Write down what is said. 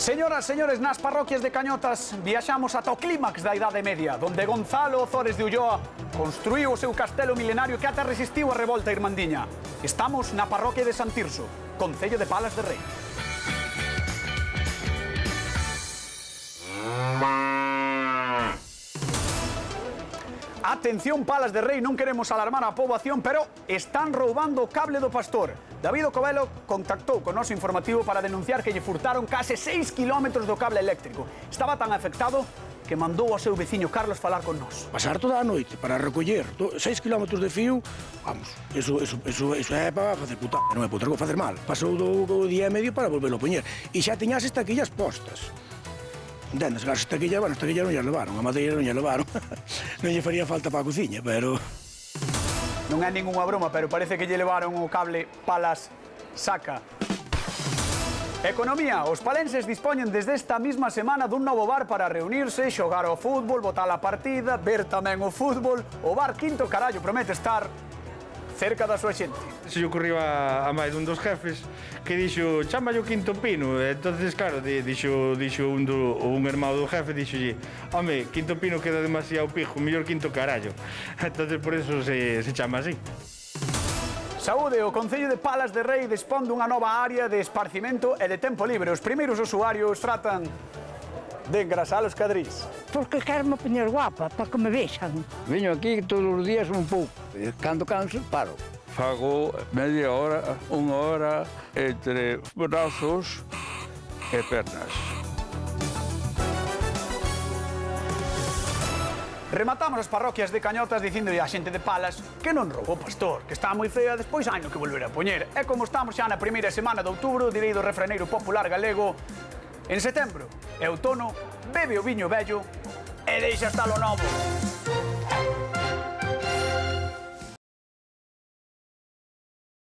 Señoras, señores, nas parroquias de Cañotas viaxamos ata o clímax da Idade Media, donde Gonzalo Ozores de Ulloa construiu o seu castelo milenario que ata resistiu a revolta irmandiña. Estamos na parroquia de San Tirso, concello de Palas de Rei. Atención, Palas de Rei, non queremos alarmar a poboación, pero están roubando o cable do pastor. David Covelo contactou con o noso informativo para denunciar que lle furtaron case 6 kilómetros do cable eléctrico. Estaba tan afectado que mandou ao seu veciño Carlos falar con nós. Pasar toda a noite para recoller 6 kilómetros de fío, vamos, eso é para facer puta, non é para facer mal. Pasou do día e medio para volverlo a poñer. E xa tiña as estaquillas postas. Entendes, as estaquillas, bueno, as estaquillas non lle levaron, a madeira non lle levaron. Non lle faría falta para a cociña, pero... Non é ningunha broma, pero parece que lle levaron o cable Palas Saca. Economía. Os palenses dispoñen desde esta mesma semana dun novo bar para reunirse, xogar ao fútbol, botar a partida, ver tamén o fútbol. O bar Quinto Carallo promete estar cerca da súa xente. Se lle ocurriu a máis dun dos jefes que dixo, chámalle o Quinto Pino. Entonces, claro, dixo un irmão do jefe, dixolle, home, Quinto Pino queda demasiado pijo, mellor Quinto Carallo. Entonces, por eso se chama así. Saúde, o Concello de Palas de Rei dispón dunha nova área de esparcimento e de tempo libre. Os primeiros usuarios tratan de engrasar os cadrís. Porque quero-me poñer guapa, para que me vexan. Veño aquí todos os días un pouco. Cando canso, paro. Fago media hora, unha hora entre brazos e pernas. Rematamos as parroquias de Cañotas dicíndolle á xente de Palas que non roubou o pastor, que está moi fea, despois hai no que volver a poñer. E como estamos xa na primeira semana de outubro, direi do refraneiro popular galego, en setembro e outono, bebe o viño vello e deixa hasta lo novo.